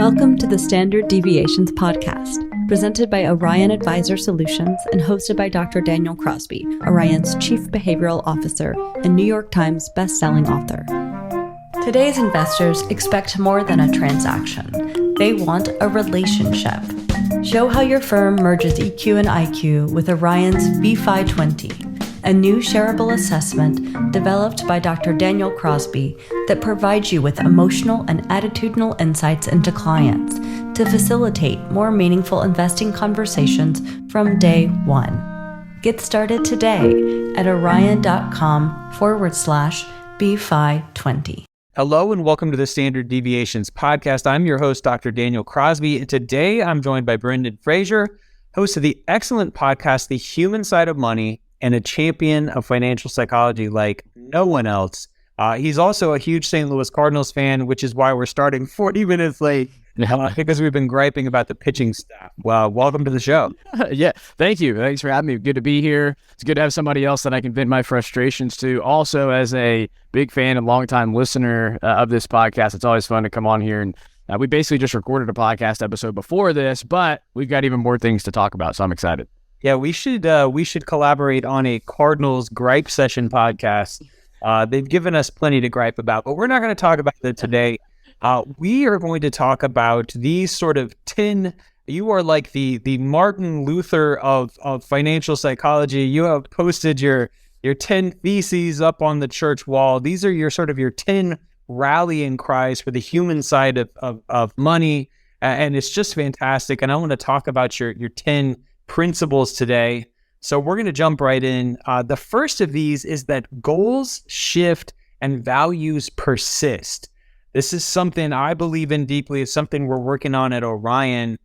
Welcome to the Standard Deviations podcast, presented by Orion Advisor Solutions and hosted by Dr. Daniel Crosby, Orion's Chief Behavioral Officer and New York Times best-selling author. Today's investors expect more than a transaction. They want a relationship. Show how your firm merges EQ and IQ with Orion's VFi 20, a new shareable assessment developed by Dr. Daniel Crosby that provides you with emotional and attitudinal insights into clients to facilitate more meaningful investing conversations from day one. Get started today at orion.com/BFi20. Hello and welcome to the Standard Deviations podcast. I'm your host, Dr. Daniel Crosby, and today I'm joined by Brendan Frazier, host of the excellent podcast, The Human Side of Money, and a champion of financial psychology like no one else. He's also a huge St. Louis Cardinals fan, which is why we're starting 40 minutes late because we've been griping about the pitching staff. Well, welcome to the show. Yeah, thank you. Thanks for having me. Good to be here. It's good to have somebody else that I can vent my frustrations to. Also, as a big fan and longtime listener of this podcast, it's always fun to come on here. And we basically just recorded a podcast episode before this, but we've got even more things to talk about, so I'm excited. Yeah, we should collaborate on a Cardinals gripe session podcast. They've given us plenty to gripe about, but we're not going to talk about that today. We are going to talk about these sort of 10. You are like the Martin Luther of financial psychology. You have posted your 10 theses up on the church wall. These are your 10 rallying cries for the human side of money, and it's just fantastic. And I want to talk about your 10 principles today. So we're going to jump right in. The first of these is that goals shift and values persist. This is something I believe in deeply. It's something we're working on at Orion.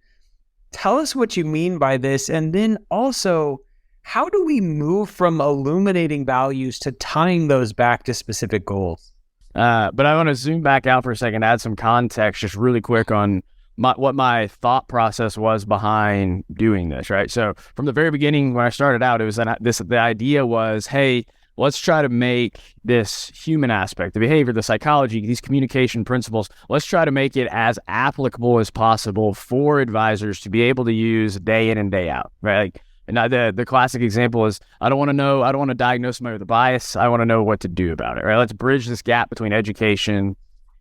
Tell us what you mean by this. And then also, how do we move from illuminating values to tying those back to specific goals? But I want to zoom back out for a second, add some context just really quick on what my thought process was behind doing this, right? So from the very beginning, when I started out, it was the idea was, hey, let's try to make this human aspect, the behavior, the psychology, these communication principles, let's try to make it as applicable as possible for advisors to be able to use day in and day out, right? Like, and the classic example is, I don't want to diagnose somebody with a bias. I want to know what to do about it, right? Let's bridge this gap between education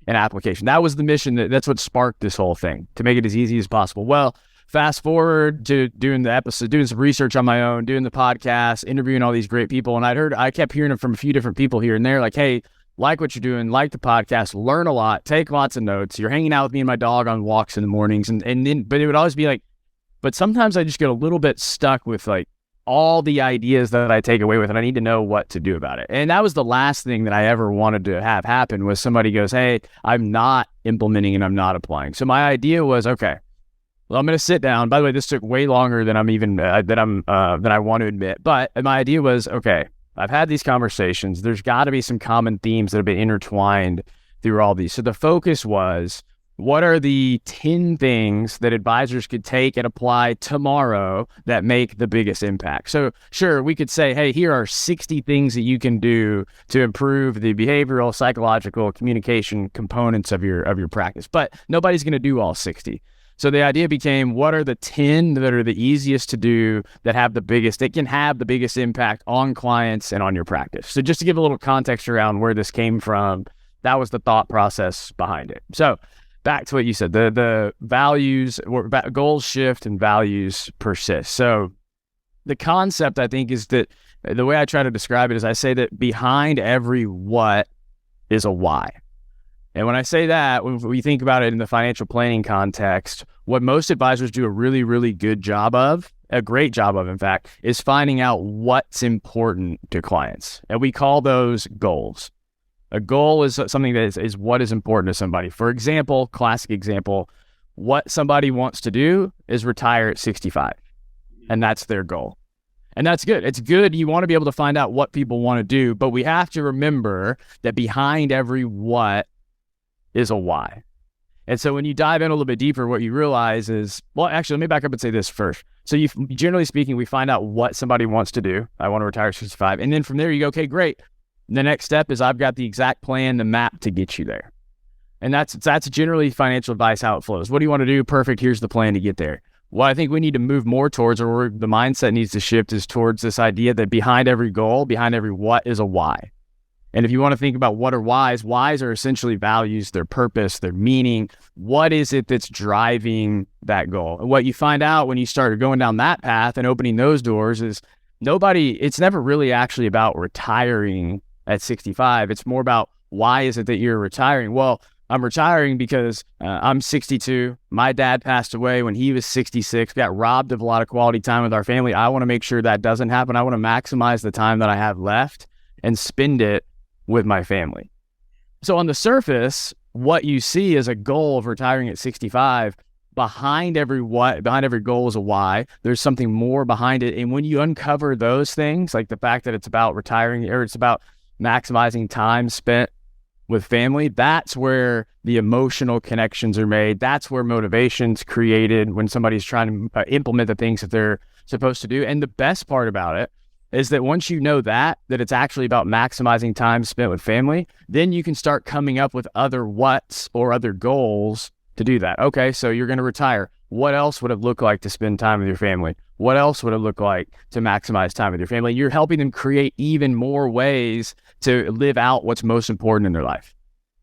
and application. That was the mission. That's what sparked this whole thing, to make it as easy as possible. Well, fast forward to doing the episode, doing some research on my own, doing the podcast, interviewing all these great people. And I kept hearing from a few different people here and there, like, hey, like what you're doing, like the podcast, learn a lot, take lots of notes. You're hanging out with me and my dog on walks in the mornings. But it would always be like, but sometimes I just get a little bit stuck with like all the ideas that I take away with, and I need to know what to do about it. And that was the last thing that I ever wanted to have happen, was somebody goes, hey, I'm not implementing and I'm not applying. So my idea was, okay, well, I'm going to sit down. By the way, this took way longer than I want to admit. But my idea was, okay, I've had these conversations. There's got to be some common themes that have been intertwined through all these. So the focus was, what are the 10 things that advisors could take and apply tomorrow that make the biggest impact? So sure, we could say, hey, here are 60 things that you can do to improve the behavioral, psychological, communication components of your practice, but nobody's going to do all 60. So the idea became, what are the 10 that are the easiest to do that can have the biggest impact on clients and on your practice? So just to give a little context around where this came from, that was the thought process behind it. So back to what you said, the values, goals shift and values persist. So the concept, I think, is that the way I try to describe it is I say that behind every what is a why. And when I say that, when we think about it in the financial planning context, what most advisors do a really, really good job of, a great job of, in fact, is finding out what's important to clients. And we call those goals. A goal is something that is what is important to somebody. For example, classic example, what somebody wants to do is retire at 65. And that's their goal. And that's good. It's good. You want to be able to find out what people want to do, but we have to remember that behind every what is a why. And so when you dive in a little bit deeper, what you realize is, well, actually, let me back up and say this first. So generally speaking, we find out what somebody wants to do. I want to retire at 65. And then from there you go, okay, great. The next step is I've got the exact plan, the map to get you there. And that's generally financial advice, how it flows. What do you want to do? Perfect. Here's the plan to get there. What I think we need to move more towards, or where the mindset needs to shift, is towards this idea that behind every goal, behind every what, is a why. And if you want to think about what are whys are essentially values, their purpose, their meaning. What is it that's driving that goal? And what you find out when you start going down that path and opening those doors is it's never really actually about retiring at 65. It's more about, why is it that you're retiring? Well, I'm retiring because I'm 62. My dad passed away when he was 66. Got robbed of a lot of quality time with our family. I want to make sure that doesn't happen. I want to maximize the time that I have left and spend it with my family. So on the surface, what you see is a goal of retiring at 65. Behind every goal is a why. There's something more behind it. And when you uncover those things, like the fact that it's about retiring, or it's about maximizing time spent with family, that's where the emotional connections are made. That's where motivation's created when somebody's trying to implement the things that they're supposed to do. And the best part about it is that once you know that it's actually about maximizing time spent with family, then you can start coming up with other whats or other goals to do that. Okay, so you're going to retire. What else would it look like to spend time with your family? What else would it look like to maximize time with your family? You're helping them create even more ways to live out what's most important in their life.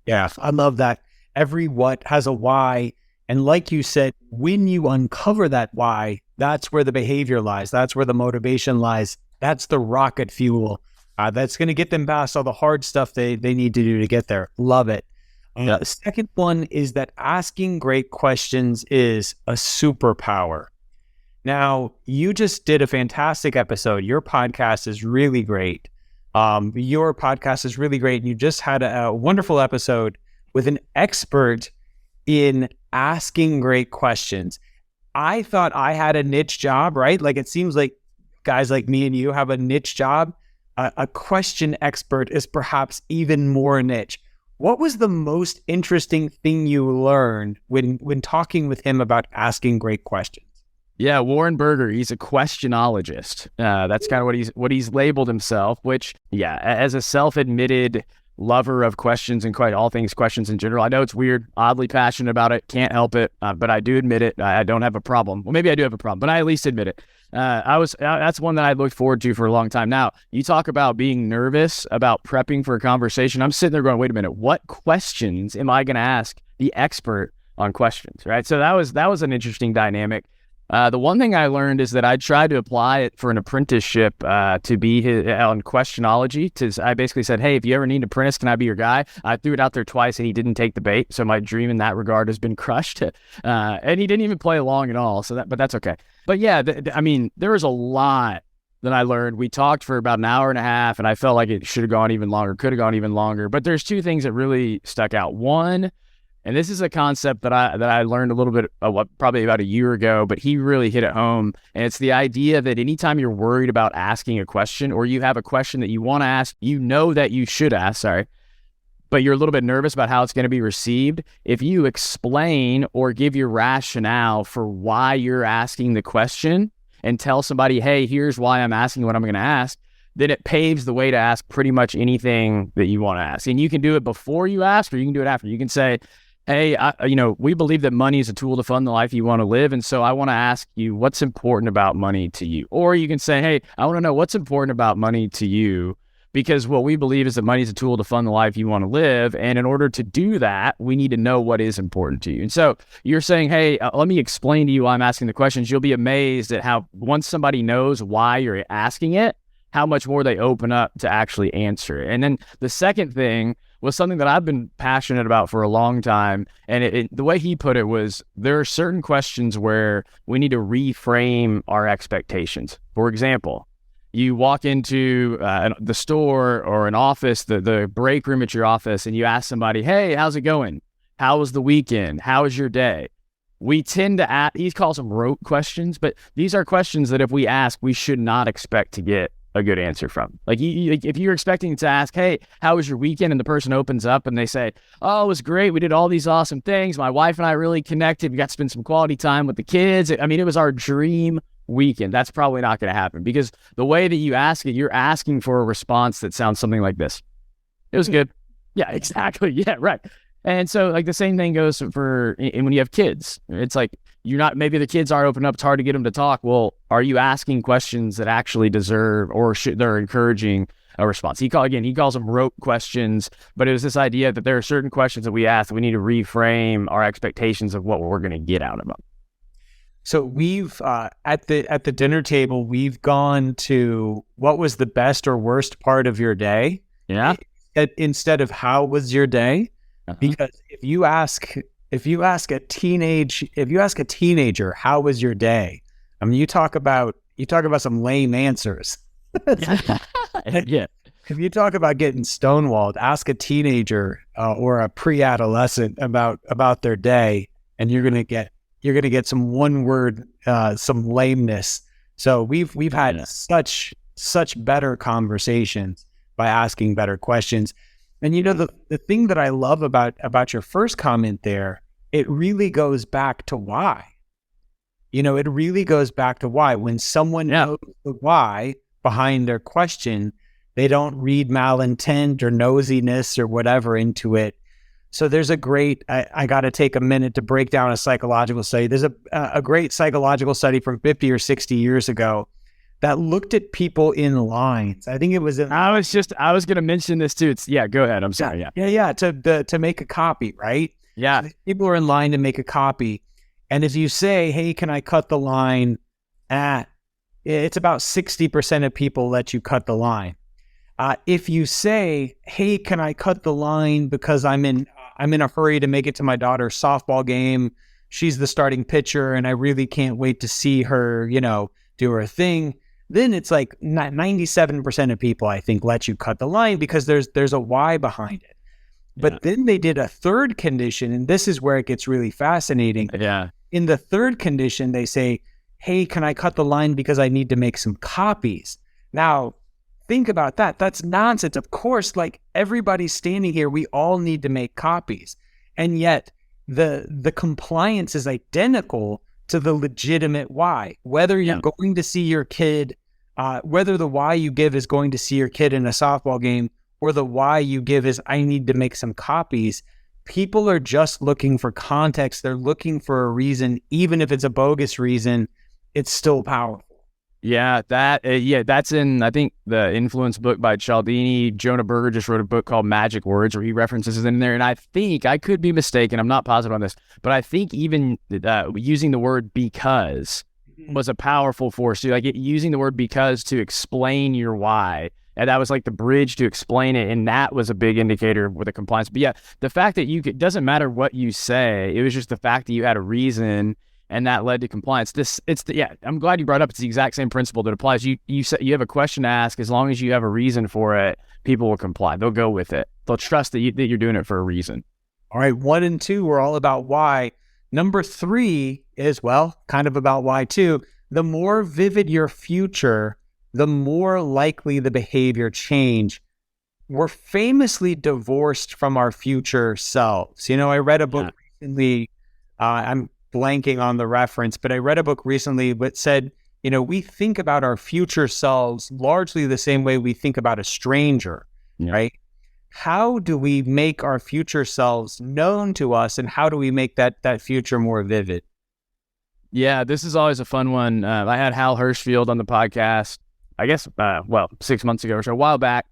Yeah, I love that. Every what has a why. And like you said, when you uncover that why, that's where the behavior lies. That's where the motivation lies. That's the rocket fuel. That's going to get them past all the hard stuff they need to do to get there. Love it. The second one is that asking great questions is a superpower. Now, you just did a fantastic episode. Your podcast is really great. And you just had a wonderful episode with an expert in asking great questions. I thought I had a niche job, right? Like, it seems like guys like me and you have a niche job. A question expert is perhaps even more niche. What was the most interesting thing you learned when talking with him about asking great questions? Yeah, Warren Berger, he's a questionologist. That's kind of what he's labeled himself, which, yeah, as a self-admitted lover of questions and quite all things questions in general. I know it's weird, oddly passionate about it, can't help it, but I do admit it. I don't have a problem. Well, maybe I do have a problem, but I at least admit it. That's one that I looked forward to for a long time. Now, you talk about being nervous about prepping for a conversation. I'm sitting there going, wait a minute, what questions am I going to ask the expert on questions, right? So that was an interesting dynamic. The one thing I learned is that I tried to apply it for an apprenticeship to be on questionology. I basically said, hey, if you ever need an apprentice, can I be your guy? I threw it out there twice and he didn't take the bait. So my dream in that regard has been crushed. And he didn't even play along at all. But that's okay. But yeah, there was a lot that I learned. We talked for about an hour and a half and I felt like it should have gone even longer, could have gone even longer. But there's two things that really stuck out. One, and this is a concept that I learned a little bit, probably about a year ago, but he really hit it home. And it's the idea that anytime you're worried about asking a question, or you have a question that you want to ask, you know that you should ask, but you're a little bit nervous about how it's going to be received. If you explain or give your rationale for why you're asking the question and tell somebody, hey, here's why I'm asking what I'm going to ask, then it paves the way to ask pretty much anything that you want to ask. And you can do it before you ask, or you can do it after. You can say, hey, we believe that money is a tool to fund the life you want to live. And so I want to ask you, what's important about money to you? Or you can say, hey, I want to know what's important about money to you, because what we believe is that money is a tool to fund the life you want to live. And in order to do that, we need to know what is important to you. And so you're saying, hey, let me explain to you why I'm asking the questions. You'll be amazed at how once somebody knows why you're asking it, how much more they open up to actually answer it. And then the second thing was something that I've been passionate about for a long time. And the way he put it was, there are certain questions where we need to reframe our expectations. For example, you walk into the store or an office, the break room at your office, and you ask somebody, hey, how's it going? How was the weekend? How was your day? We tend to ask, he calls them rote questions, but these are questions that if we ask, we should not expect to get a good answer from. Like, if you're expecting to ask, hey, how was your weekend? And the person opens up and they say, oh, it was great. We did all these awesome things. My wife and I really connected. We got to spend some quality time with the kids. It was our dream weekend. That's probably not going to happen, because the way that you ask it, you're asking for a response that sounds something like this. It was good. Yeah, exactly. Yeah, right. And so like the same thing goes for and when you have kids. It's like maybe the kids aren't open up, it's hard to get them to talk. Well, are you asking questions that actually deserve or they're encouraging a response? He calls them rote questions, but it was this idea that there are certain questions that we ask that we need to reframe our expectations of what we're going to get out of them. So we've at the dinner table, we've gone to what was the best or worst part of your day. Yeah. Instead of how was your day, because if you ask a teenager how was your day, I mean you talk about some lame answers. Yeah. If you talk about getting stonewalled, ask a teenager or a pre-adolescent about their day, and you're gonna get some one word, some lameness. So we've had such better conversations by asking better questions. And the thing that I love about your first comment there, it really goes back to why. It really goes back to why. When someone knows the why behind their question, they don't read malintent or nosiness or whatever into it. So there's a great, I got to take a minute to break down a psychological study. There's a great psychological study from 50 or 60 years ago that looked at people in lines. I think it was I was going to mention this too. Go ahead. I'm sorry. Yeah. To make a copy, right? Yeah. People are in line to make a copy. And if you say, hey, can I cut the line? It's about 60% of people let you cut the line. If you say, hey, can I cut the line because I'm in a hurry to make it to my daughter's softball game. She's the starting pitcher and I really can't wait to see her, do her thing. Then it's like 97% of people, I think, let you cut the line because there's a why behind it. But then they did a third condition, and this is where it gets really fascinating. Yeah. In the third condition, they say, hey, can I cut the line because I need to make some copies? Now, think about that. That's nonsense. Of course, like everybody's standing here, we all need to make copies. And yet the compliance is identical to the legitimate why. Whether you're going to see your kid, whether the why you give is going to see your kid in a softball game, or the why you give is I need to make some copies, people are just looking for context. They're looking for a reason. Even if it's a bogus reason, it's still powerful. Yeah, that's in, I think, the Influence book by Cialdini. Jonah Berger just wrote a book called Magic Words where he references it in there. And I think, I could be mistaken, I'm not positive on this, but I think even using the word because was a powerful force. So, like using the word because to explain your why. And that was like the bridge to explain it. And that was a big indicator with the compliance. But yeah, the fact that it doesn't matter what you say, it was just the fact that you had a reason and that led to compliance. I'm glad you brought up. It's the exact same principle that applies. You have a question to ask. As long as you have a reason for it, people will comply. They'll go with it. They'll trust that you're doing it for a reason. All right. 1 and 2 were all about why. Number 3 is, kind of about why too. The more vivid your future, the more likely the behavior change. We're famously divorced from our future selves. I read a book recently. I'm blanking on the reference, but I read a book recently that said, we think about our future selves largely the same way we think about a stranger, right? How do we make our future selves known to us, and how do we make that future more vivid? Yeah, this is always a fun one. I had Hal Hirschfield on the podcast, I guess, 6 months ago or so, a while back.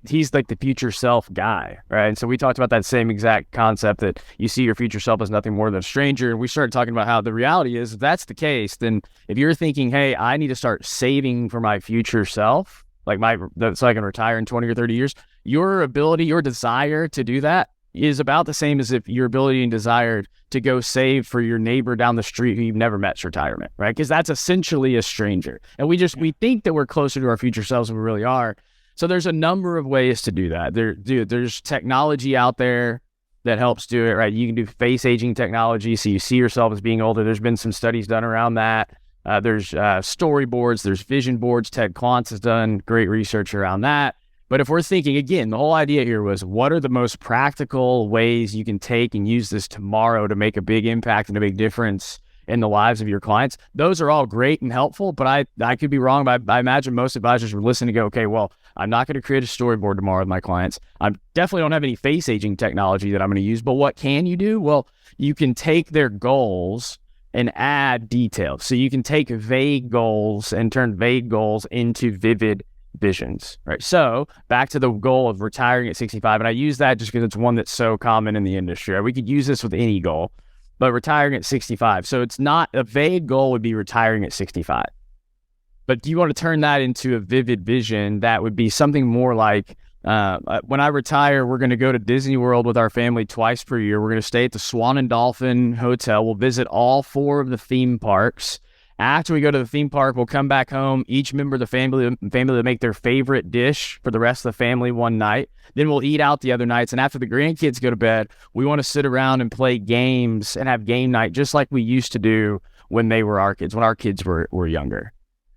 He's like the future self guy, right? And so we talked about that same exact concept that you see your future self as nothing more than a stranger. And we started talking about how the reality is, if that's the case, then if you're thinking, hey, I need to start saving for my future self, so I can retire in 20 or 30 years, your ability, your desire to do that is about the same as if your ability and desire to go save for your neighbor down the street who you've never met's retirement, right? Because that's essentially a stranger. And we think that we're closer to our future selves than we really are. So there's a number of ways to do that. There's technology out there that helps do it, right? You can do face aging technology, so you see yourself as being older. There's been some studies done around that. There's storyboards, there's vision boards. Ted Klontz has done great research around that. But if we're thinking, again, the whole idea here was, what are the most practical ways you can take and use this tomorrow to make a big impact and a big difference in the lives of your clients. Those are all great and helpful, but I could be wrong, but I imagine most advisors would listen and go, okay, well, I'm not going to create a storyboard tomorrow with my clients. I definitely don't have any face aging technology that I'm going to use, but what can you do? Well, you can take their goals and add details. So you can take vague goals and turn vague goals into vivid visions, right? So back to the goal of retiring at 65, and I use that just because it's one that's so common in the industry. Right? We could use this with any goal, but retiring at 65. So it's not a vague goal would be retiring at 65. But do you want to turn that into a vivid vision? That would be something more like, when I retire, we're going to go to Disney World with our family twice per year. We're going to stay at the Swan and Dolphin Hotel. We'll visit all 4 of the theme parks. After we go to the theme park, we'll come back home. Each member of the family will make their favorite dish for the rest of the family one night. Then we'll eat out the other nights. And after the grandkids go to bed, we want to sit around and play games and have game night, just like we used to do when they were our kids, when our kids were younger.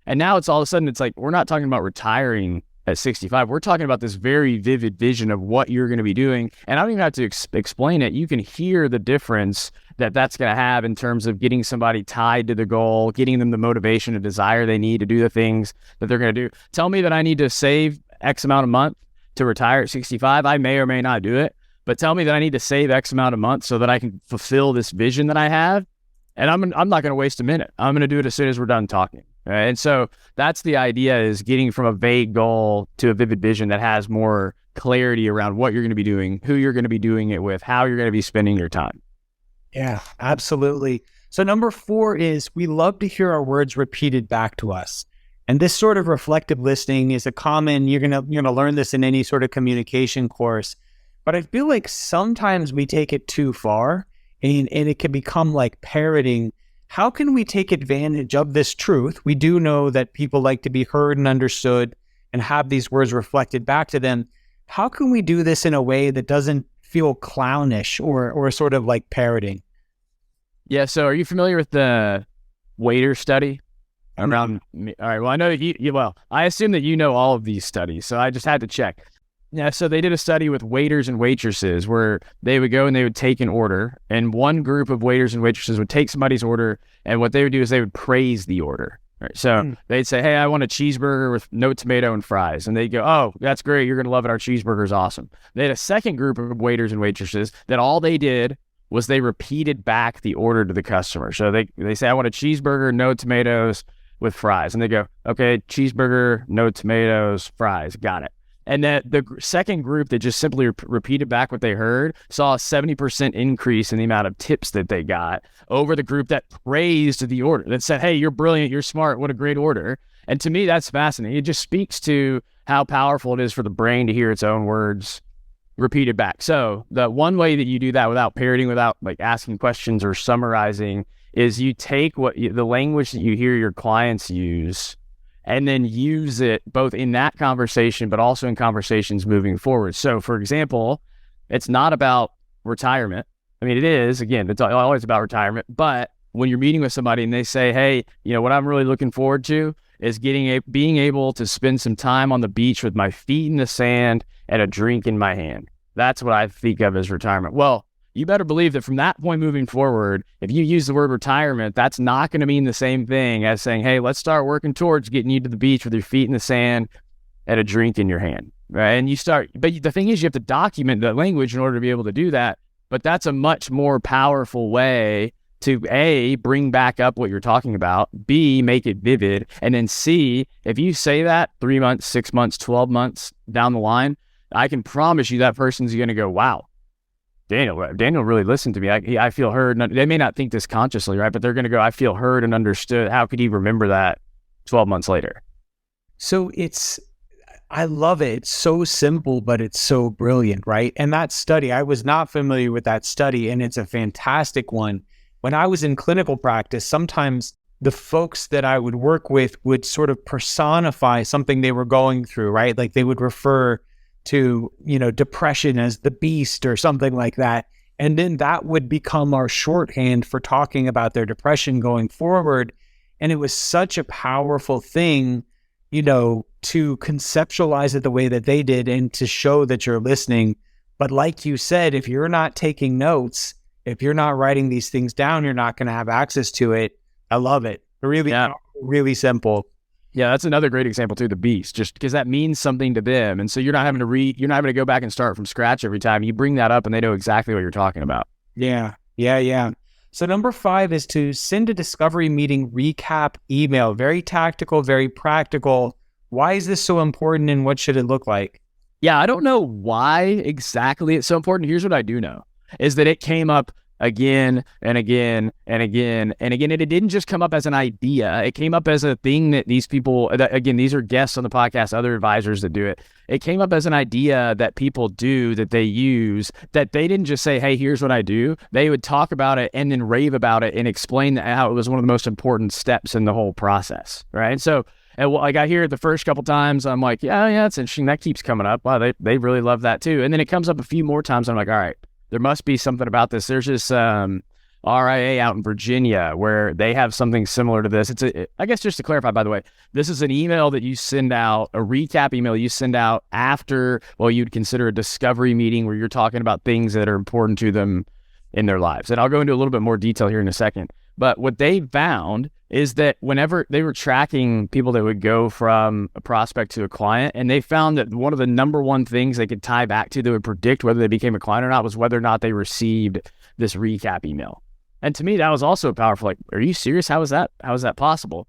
And now it's all of a sudden, it's like, we're not talking about retiring at 65. We're talking about this very vivid vision of what you're going to be doing. And I don't even have to explain it. You can hear the difference that's going to have in terms of getting somebody tied to the goal, getting them the motivation and desire they need to do the things that they're going to do. Tell me that I need to save X amount a month to retire at 65. I may or may not do it, but tell me that I need to save X amount a month so that I can fulfill this vision that I have. And I'm not going to waste a minute. I'm going to do it as soon as we're done talking. Right? And so that's the idea, is getting from a vague goal to a vivid vision that has more clarity around what you're going to be doing, who you're going to be doing it with, how you're going to be spending your time. Yeah, absolutely. So number 4 is we love to hear our words repeated back to us. And this sort of reflective listening is a common, you're gonna learn this in any sort of communication course. But I feel like sometimes we take it too far and it can become like parroting. How can we take advantage of this truth? We do know that people like to be heard and understood and have these words reflected back to them. How can we do this in a way that doesn't feel clownish or sort of like parroting? Yeah. So are you familiar with the waiter study around? All right. Well, I know well, I assume that you know all of these studies, so I just had to check. Yeah. So they did a study with waiters and waitresses where they would go and they would take an order, and one group of waiters and waitresses would take somebody's order, and what they would do is they would praise the order. Right. So they'd say, hey, I want a cheeseburger with no tomato and fries. And they'd go, oh, that's great. You're going to love it. Our cheeseburger is awesome. They had a second group of waiters and waitresses that all they did was they repeated back the order to the customer. So they say, I want a cheeseburger, no tomatoes with fries. And they go, okay, cheeseburger, no tomatoes, fries. Got it. And that the second group that just simply repeated back what they heard saw a 70% increase in the amount of tips that they got over the group that praised the order, that said, hey, you're brilliant, you're smart, what a great order. And to me, that's fascinating. It just speaks to how powerful it is for the brain to hear its own words repeated back. So the one way that you do that without parroting, without like asking questions or summarizing, is you take the language that you hear your clients use and then use it both in that conversation, but also in conversations moving forward. So for example, it's not about retirement. I mean, it is, again, it's always about retirement, but when you're meeting with somebody and they say, hey, what I'm really looking forward to is being able to spend some time on the beach with my feet in the sand and a drink in my hand. That's what I think of as retirement. Well, you better believe that from that point moving forward, if you use the word retirement, that's not going to mean the same thing as saying, hey, let's start working towards getting you to the beach with your feet in the sand and a drink in your hand, right? And but the thing is, you have to document the language in order to be able to do that. But that's a much more powerful way to A, bring back up what you're talking about, B, make it vivid, and then C, if you say that 3 months, 6 months, 12 months down the line, I can promise you that person's going to go, wow, Daniel really listened to me. I feel heard. They may not think this consciously, right? But they're going to go, I feel heard and understood. How could he remember that 12 months later? So I love it. It's so simple, but it's so brilliant, right? And that study, I was not familiar with that study, and it's a fantastic one. When I was in clinical practice, sometimes the folks that I would work with would sort of personify something they were going through, right? Like they would refer to, depression as the beast or something like that. And then that would become our shorthand for talking about their depression going forward. And it was such a powerful thing, to conceptualize it the way that they did and to show that you're listening. But like you said, if you're not taking notes, if you're not writing these things down, you're not going to have access to it. I love it. Really simple. Yeah, that's another great example too, the beast, just because that means something to them. And so you're not having to go back and start from scratch every time. You bring that up and they know exactly what you're talking about. Yeah. So number 5 is to send a discovery meeting recap email. Very tactical, very practical. Why is this so important and what should it look like? Yeah, I don't know why exactly it's so important. Here's what I do know is that it came up again and again and again and again. And it didn't just come up as an idea. It came up as a thing that these people, again, these are guests on the podcast, other advisors that do it. It came up as an idea that people do, that they use, that they didn't just say, hey, here's what I do. They would talk about it and then rave about it and explain how it was one of the most important steps in the whole process, right? So, and like I hear it the first couple times, I'm like, yeah, it's interesting. That keeps coming up. Wow, they really love that too. And then it comes up a few more times. I'm like, all right, there must be something about this. There's this RIA out in Virginia where they have something similar to this. I guess just to clarify, by the way, this is an email that you send out, a recap email you send out after, you'd consider a discovery meeting where you're talking about things that are important to them in their lives. And I'll go into a little bit more detail here in a second. But what they found is that whenever they were tracking people that would go from a prospect to a client, and they found that one of the number one things they could tie back to that would predict whether they became a client or not was whether or not they received this recap email. And to me, that was also powerful. Like, are you serious? How is that possible?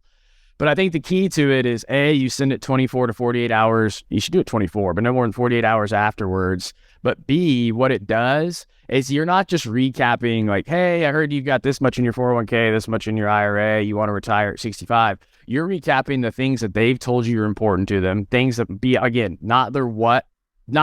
But I think the key to it is you send it 24 to 48 hours. You should do it 24, but no more than 48 hours afterwards. But B, what it does is you're not just recapping like, hey, I heard you've got this much in your 401k, this much in your IRA, you want to retire at 65. You're recapping the things that they've told you are important to them, things that be, again, not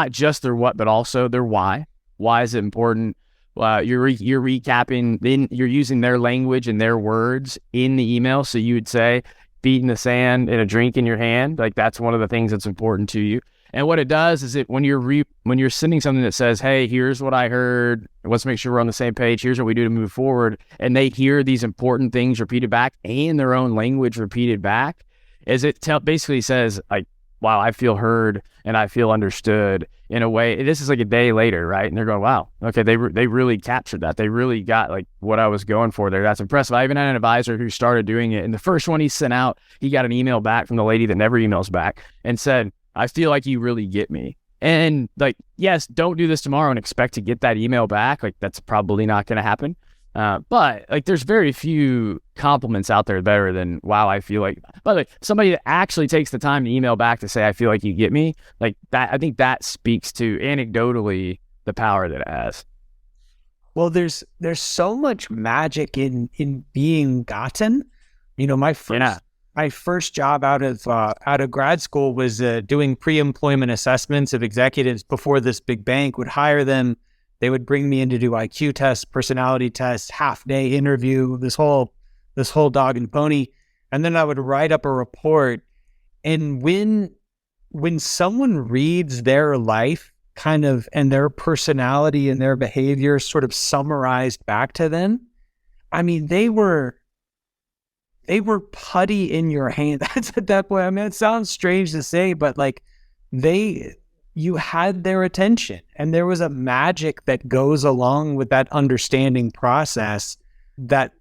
just their what, but also their why. Why is it important? You're recapping, then you're using their language and their words in the email. So you would say, feet in the sand and a drink in your hand. Like, that's one of the things that's important to you. And what it does is when you're sending something that says, hey, here's what I heard, let's make sure we're on the same page, here's what we do to move forward, and they hear these important things repeated back and their own language repeated back, is it basically says, like, wow, I feel heard and I feel understood in a way. This is like a day later, right? And they're going, wow, okay, they really captured that. They really got like what I was going for there. That's impressive. I even had an advisor who started doing it, and the first one he sent out, he got an email back from the lady that never emails back and said, I feel like you really get me. And like, yes, don't do this tomorrow and expect to get that email back. Like, that's probably not going to happen. But like, there's very few compliments out there better than, wow, I feel like, by the way, somebody that actually takes the time to email back to say, I feel like you get me, like that. I think that speaks to anecdotally the power that it has. Well, there's so much magic in being gotten. You know, my first job out of grad school was doing pre-employment assessments of executives before this big bank would hire them. They would bring me in to do IQ tests, personality tests, half-day interview, this whole dog and pony, and then I would write up a report. And when someone reads their life kind of and their personality and their behavior sort of summarized back to them, I mean, they were putty in your hand. That's at that point. I mean, it sounds strange to say, but like you had their attention, and there was a magic that goes along with that understanding process that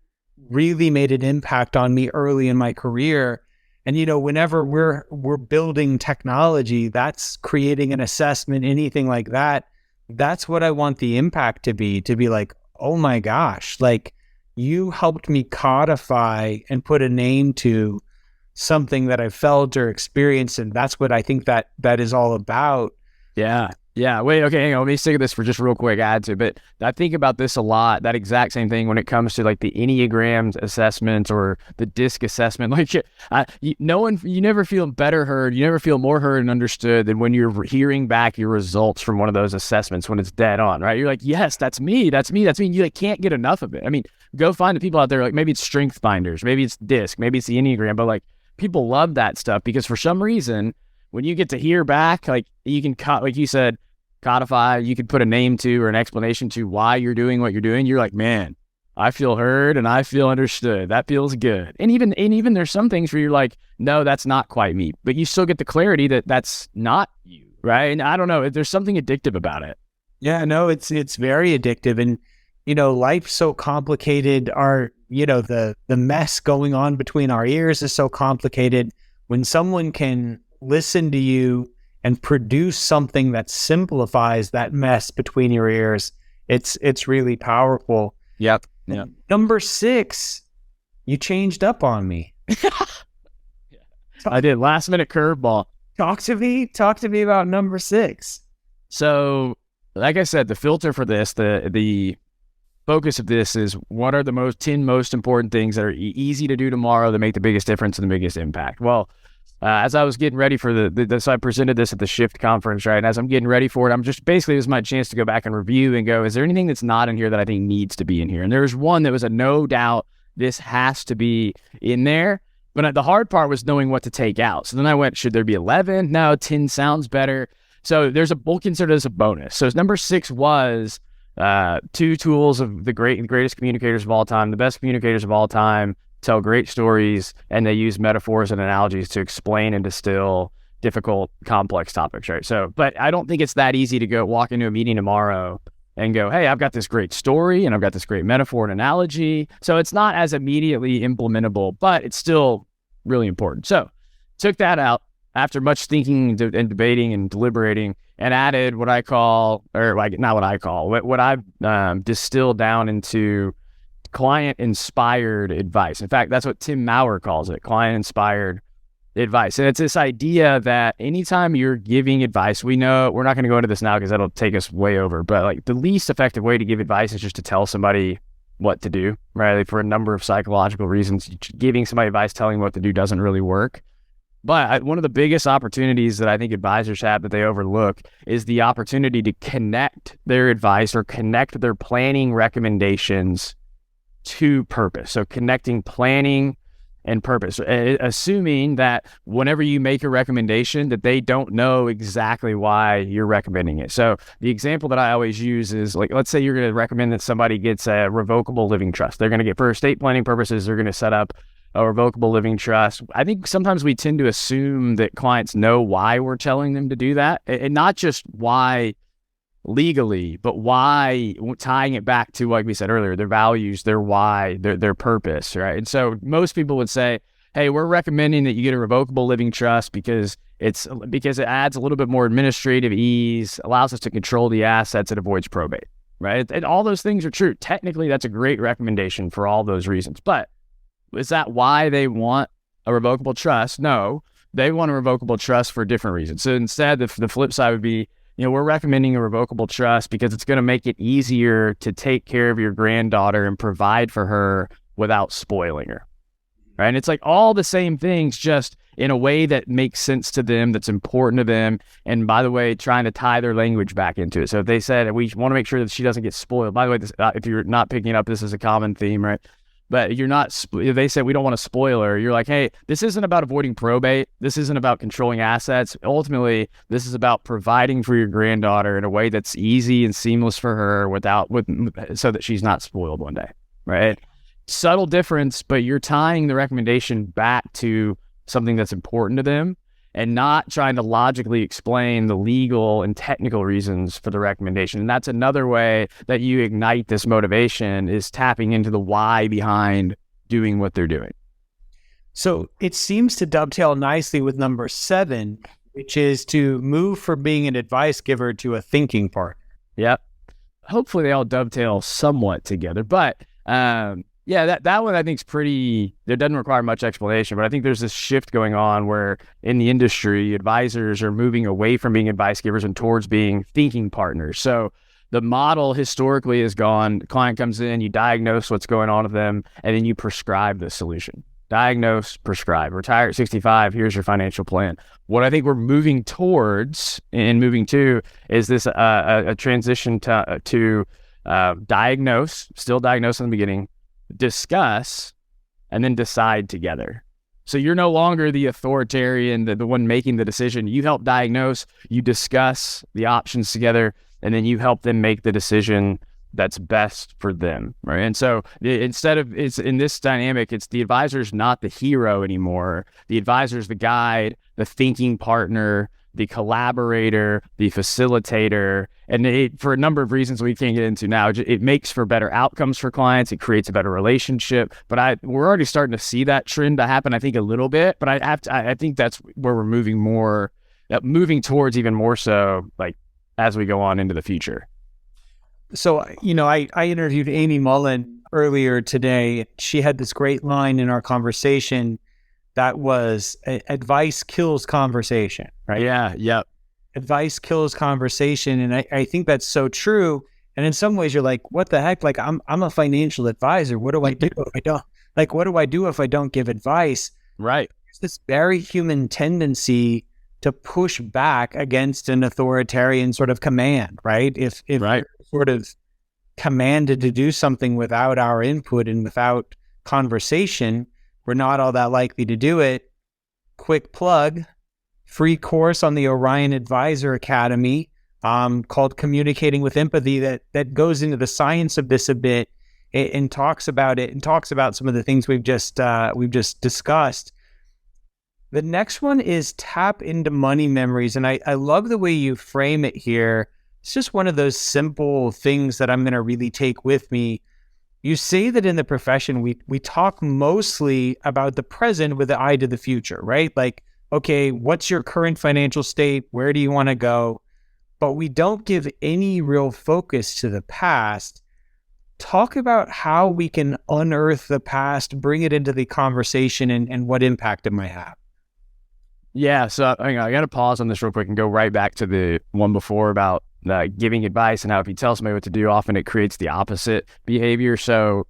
really made an impact on me early in my career. And, you know, whenever we're building technology, that's creating an assessment, anything like that. That's what I want the impact to be like, oh my gosh, like, you helped me codify and put a name to something that I felt or experienced. And that's what I think that is all about. Yeah. Wait, okay, hang on. Let me stick with this for just real quick, add to it. But I think about this a lot, that exact same thing when it comes to like the Enneagram assessment or the DISC assessment. Like, you never feel better heard. You never feel more heard and understood than when you're hearing back your results from one of those assessments when it's dead on, right? You're like, yes, that's me. You like can't get enough of it. I mean, go find the people out there, like maybe it's Strength Finders, maybe it's DISC, maybe it's the Enneagram, but like people love that stuff because for some reason, when you get to hear back, like you can, like you said, codify, you could put a name to or an explanation to why you're doing what you're doing. You're like, man, I feel heard and I feel understood. That feels good. And even there's some things where you're like, no, that's not quite me, but you still get the clarity that that's not you, right? And I don't know, there's something addictive about it. Yeah, no, it's very addictive. And life's so complicated. The mess going on between our ears is so complicated. When someone can listen to you and produce something that simplifies that mess between your ears, it's really powerful. Yep. Number 6, you changed up on me. I did. Last minute curveball. Talk to me about number 6. So, like I said, the filter for this, the focus of this is what are the 10 most important things that are easy to do tomorrow that make the biggest difference and the biggest impact. Well, as I was getting ready for so I presented this at the Shift conference, right? And as I'm getting ready for it, I'm just basically, this is my chance to go back and review and go, is there anything that's not in here that I think needs to be in here? And there was one that was a no doubt, this has to be in there. But the hard part was knowing what to take out. So then I went, should there be 11? No, 10 sounds better. So we'll consider this a bonus. So number 6 was 2 tools of the greatest communicators of all time, the best communicators of all time, tell great stories, and they use metaphors and analogies to explain and distill difficult, complex topics, right? So, but I don't think it's that easy to go walk into a meeting tomorrow and go, hey, I've got this great story and I've got this great metaphor and analogy. So it's not as immediately implementable, but it's still really important. So took that out after much thinking and debating and deliberating, and added what I've distilled down into client-inspired advice. In fact, that's what Tim Maurer calls it, client-inspired advice. And it's this idea that anytime you're giving advice, we know, we're not going to go into this now because that'll take us way over, but like the least effective way to give advice is just to tell somebody what to do, right? Like for a number of psychological reasons, giving somebody advice, telling them what to do doesn't really work. But one of the biggest opportunities that I think advisors have that they overlook is the opportunity to connect their advice or connect their planning recommendations to purpose. So connecting planning and purpose, assuming that whenever you make a recommendation that they don't know exactly why you're recommending it. So the example that I always use is like, let's say you're going to recommend that somebody gets a revocable living trust. They're going to get, for estate planning purposes, they're going to set up a revocable living trust. I think sometimes we tend to assume that clients know why we're telling them to do that, and not just why legally, but why, tying it back to, like we said earlier, their values, their why, their purpose, right? And so most people would say, hey, we're recommending that you get a revocable living trust because it adds a little bit more administrative ease, allows us to control the assets, it avoids probate, right? And all those things are true. Technically, that's a great recommendation for all those reasons. But is that why they want a revocable trust? No, they want a revocable trust for different reasons. So instead, the flip side would be, we're recommending a revocable trust because it's going to make it easier to take care of your granddaughter and provide for her without spoiling her, right? And it's like all the same things, just in a way that makes sense to them, that's important to them. And by the way, trying to tie their language back into it. So if they said, we want to make sure that she doesn't get spoiled. By the way, this, if you're not picking up, this is a common theme, right? But if they said we don't want to spoil her, you're like, hey, this isn't about avoiding probate. This isn't about controlling assets. Ultimately, this is about providing for your granddaughter in a way that's easy and seamless for her so that she's not spoiled one day, right? Subtle difference, but you're tying the recommendation back to something that's important to them and not trying to logically explain the legal and technical reasons for the recommendation. And that's another way that you ignite this motivation, is tapping into the why behind doing what they're doing. So it seems to dovetail nicely with number 7, which is to move from being an advice giver to a thinking partner. Yep. Hopefully they all dovetail somewhat together, but yeah, that one I think is pretty, it doesn't require much explanation, but I think there's this shift going on where in the industry, advisors are moving away from being advice givers and towards being thinking partners. So the model historically has gone, the client comes in, you diagnose what's going on with them, and then you prescribe the solution. Diagnose, prescribe. Retire at 65, here's your financial plan. What I think we're moving towards and moving to is this a transition to diagnose, still diagnose in the beginning, discuss, and then decide together. So you're no longer the authoritarian, the one making the decision. You help diagnose, you discuss the options together, and then you help them make the decision that's best for them, right? And so instead of, it's in this dynamic, it's the advisor's not the hero anymore. The advisor's the guide, the thinking partner, the collaborator, the facilitator, and for a number of reasons we can't get into now, it makes for better outcomes for clients. It creates a better relationship. But we're already starting to see that trend to happen, I think, a little bit. But I think that's where we're moving towards even more so, like as we go on into the future. So, I interviewed Amy Mullen earlier today. She had this great line in our conversation that was advice kills conversation, right? Yeah. Yep. Advice kills conversation. And I think that's so true. And in some ways you're like, what the heck? Like I'm a financial advisor. What do I do if I don't what do I do if I don't give advice? Right. There's this very human tendency to push back against an authoritarian sort of command, right? If right. You're sort of commanded to do something without our input and without conversation, we're not all that likely to do it. Quick plug, free course on the Orion Advisor Academy called Communicating with Empathy that goes into the science of this a bit and talks about it and talks about some of the things we've just discussed. The next one is tap into money memories. And I love the way you frame it here. It's just one of those simple things that I'm going to really take with me. You say that in the profession, we talk mostly about the present with the eye to the future, right? Like, okay, what's your current financial state? Where do you want to go? But we don't give any real focus to the past. Talk about how we can unearth the past, bring it into the conversation and what impact it might have. Yeah, so I got to pause on this real quick and go right back to the one before about giving advice and how if you tell somebody what to do, often it creates the opposite behavior. So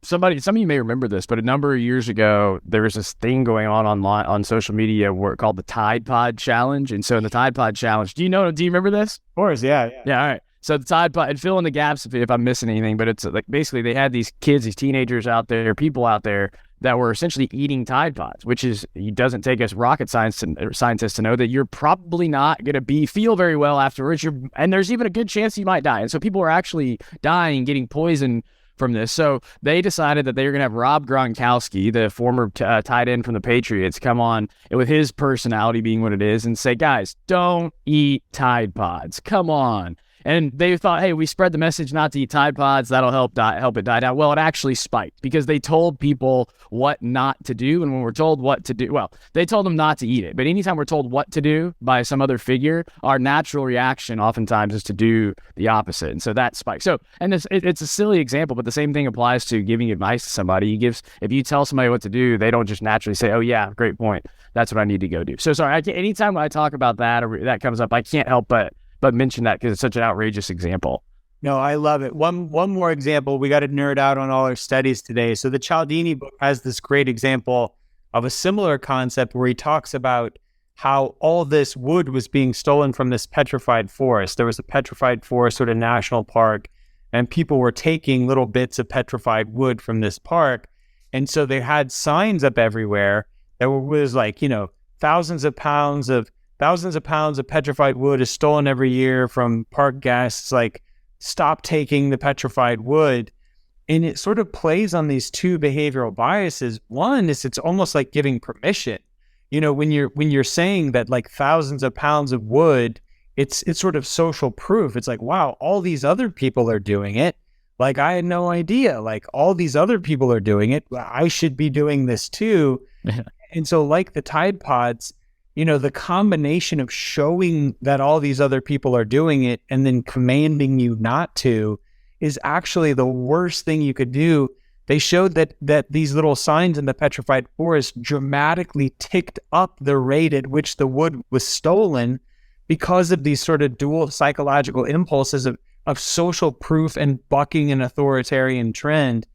some of you may remember this, but a number of years ago, there was this thing going on online on social media called the Tide Pod Challenge. And so in the Tide Pod Challenge, do you remember this? Of course, yeah. Yeah, all right. So the Tide Pod, and fill in the gaps if I'm missing anything, but it's like basically they had these kids, these teenagers out there, people out there that were essentially eating Tide Pods, which it doesn't take us rocket scientists to know that you're probably not going to feel very well afterwards. And there's even a good chance you might die. And so people are actually dying, getting poisoned from this. So they decided that they were going to have Rob Gronkowski, the former tight end from the Patriots, come on with his personality being what it is and say, guys, don't eat Tide Pods. Come on. And they thought, hey, we spread the message not to eat Tide Pods. That'll help it die down. Well, it actually spiked because they told people what not to do. And when we're told what to do, well, they told them not to eat it. But anytime we're told what to do by some other figure, our natural reaction oftentimes is to do the opposite. And so that spikes. So, and it's a silly example, but the same thing applies to giving advice to somebody. If you tell somebody what to do, they don't just naturally say, oh yeah, great point. That's what I need to go do. So sorry, anytime I talk about that or that comes up, I can't help but mention that because it's such an outrageous example. No, I love it. One more example. We got to nerd out on all our studies today. So the Cialdini book has this great example of a similar concept where he talks about how all this wood was being stolen from this petrified forest. There was a petrified forest sort of national park, and people were taking little bits of petrified wood from this park. And so they had signs up everywhere that was like, thousands of pounds of petrified wood is stolen every year from park guests, like stop taking the petrified wood. And it sort of plays on these two behavioral biases. One is it's almost like giving permission. When you're saying that like thousands of pounds of wood, it's sort of social proof. It's like, wow, all these other people are doing it. Like I had no idea, like all these other people are doing it. I should be doing this too. And so like the Tide Pods, the combination of showing that all these other people are doing it and then commanding you not to is actually the worst thing you could do. They showed that these little signs in the petrified forest dramatically ticked up the rate at which the wood was stolen because of these sort of dual psychological impulses of social proof and bucking an authoritarian trend.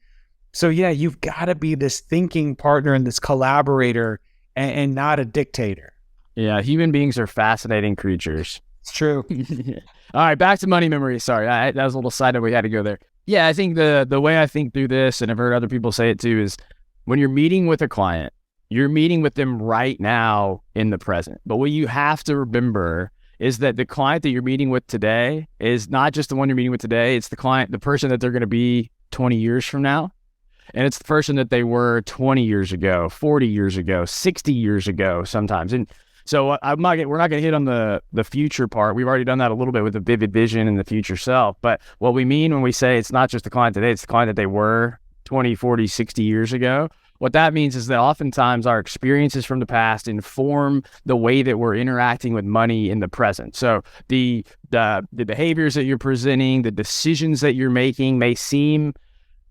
So yeah, you've got to be this thinking partner and this collaborator and not a dictator. Yeah, human beings are fascinating creatures. It's true. All right, back to money memory. Sorry, that was a little side note. We had to go there. Yeah, I think the way I think through this, and I've heard other people say it too, is when you're meeting with a client, you're meeting with them right now in the present. But what you have to remember is that the client that you're meeting with today is not just the one you're meeting with today. It's the person that they're going to be 20 years from now. And it's the person that they were 20 years ago, 40 years ago, 60 years ago sometimes. And So we're not going to hit on the future part. We've already done that a little bit with the vivid vision and the future self. But what we mean when we say it's not just the client today, it's the client that they were 20, 40, 60 years ago. What that means is that oftentimes our experiences from the past inform the way that we're interacting with money in the present. So the behaviors that you're presenting, the decisions that you're making may seem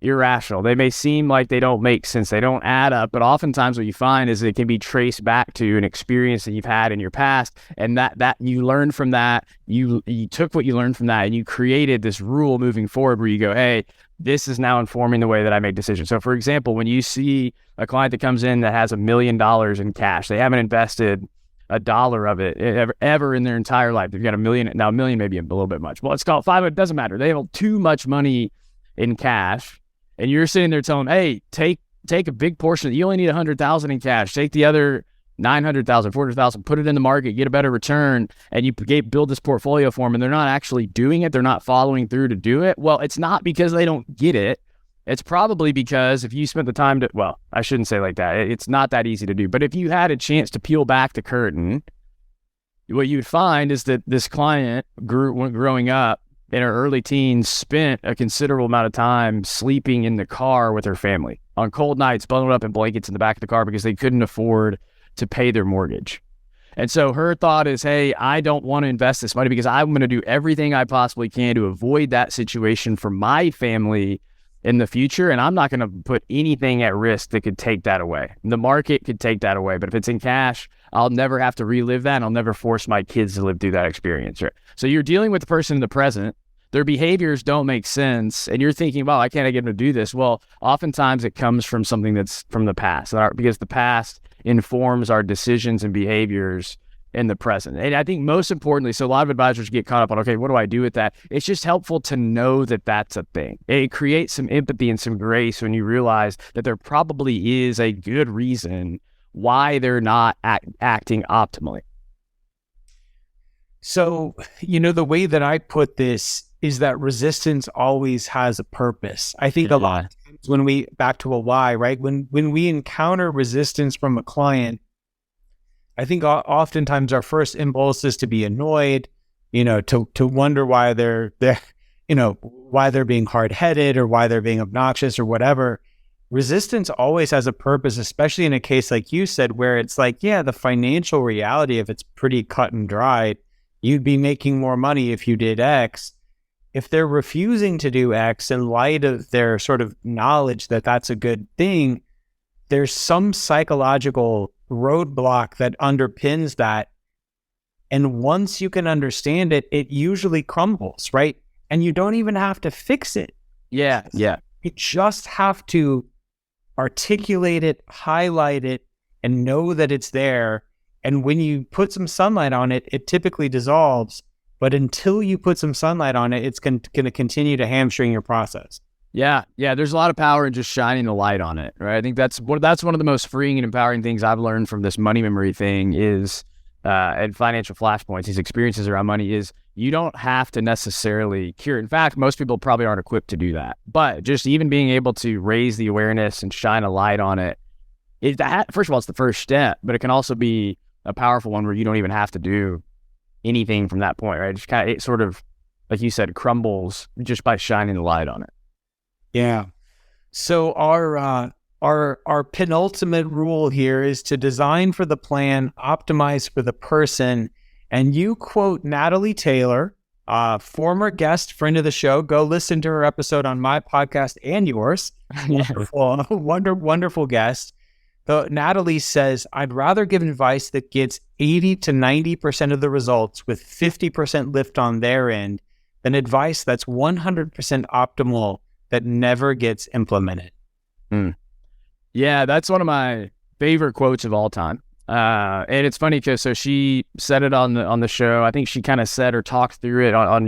irrational. They may seem like they don't make sense. They don't add up. But oftentimes what you find is it can be traced back to an experience that you've had in your past. And that you learn from that, you took what you learned from that and you created this rule moving forward where you go, hey, this is now informing the way that I make decisions. So for example, when you see a client that comes in that has $1 million in cash, they haven't invested $1 of it ever in their entire life. They've got $1 million. Now $1 million may be a little bit much. Well, let's call it 5. It doesn't matter. They have too much money in cash. And you're sitting there telling them, hey, take a big portion. You only need 100,000 in cash. Take the other 900,000, 400,000, put it in the market, get a better return, and you build this portfolio for them, and they're not actually doing it. They're not following through to do it. Well, it's not because they don't get it. It's probably because if you spent the time to, well, I shouldn't say like that. It's not that easy to do. But if you had a chance to peel back the curtain, what you would find is that this client growing up in her early teens spent a considerable amount of time sleeping in the car with her family on cold nights, bundled up in blankets in the back of the car because they couldn't afford to pay their mortgage. And so her thought is, hey, I don't want to invest this money because I'm going to do everything I possibly can to avoid that situation for my family in the future. And I'm not going to put anything at risk that could take that away. The market could take that away. But if it's in cash, I'll never have to relive that. And I'll never force my kids to live through that experience. Right? So you're dealing with the person in the present. Their behaviors don't make sense. And you're thinking, well, I can't get them to do this. Well, oftentimes it comes from something that's from the past, because the past informs our decisions and behaviors in the present. And I think most importantly, so a lot of advisors get caught up on, okay, what do I do with that? It's just helpful to know that that's a thing. It creates some empathy and some grace when you realize that there probably is a good reason why they're not acting optimally. So, the way that I put this is that resistance always has a purpose. I think a lot of times when we, back to a why, right? When we encounter resistance from a client, I think oftentimes our first impulse is to be annoyed, to wonder why they're why they're being hard-headed or why they're being obnoxious or whatever. Resistance always has a purpose, especially in a case like you said, where it's like, yeah, the financial reality, if it's pretty cut and dried, you'd be making more money if you did X. If they're refusing to do X in light of their sort of knowledge that that's a good thing, there's some psychological roadblock that underpins that. And once you can understand it, it usually crumbles, right? And you don't even have to fix it. Yeah. You just have to articulate it, highlight it, and know that it's there. And when you put some sunlight on it, it typically dissolves. But until you put some sunlight on it, it's going to continue to hamstring your process. Yeah. There's a lot of power in just shining the light on it, right? I think that's one of the most freeing and empowering things I've learned from this money memory thing is, and financial flashpoints, these experiences around money, is you don't have to necessarily cure. In fact, most people probably aren't equipped to do that. But just even being able to raise the awareness and shine a light on it, first of all, it's the first step, but it can also be a powerful one where you don't even have to do anything from that point, right? It sort of, like you said, crumbles just by shining the light on it. Yeah. So our penultimate rule here is to design for the plan, optimize for the person. And you quote Natalie Taylor, former guest, friend of the show. Go listen to her episode on my podcast and yours. Wonderful guest. Natalie says, I'd rather give advice that gets 80 to 90% of the results with 50% lift on their end than advice that's 100% optimal that never gets implemented. Yeah, that's one of my favorite quotes of all time. And it's funny because she said it on the show. I think she kind of said or talked through it on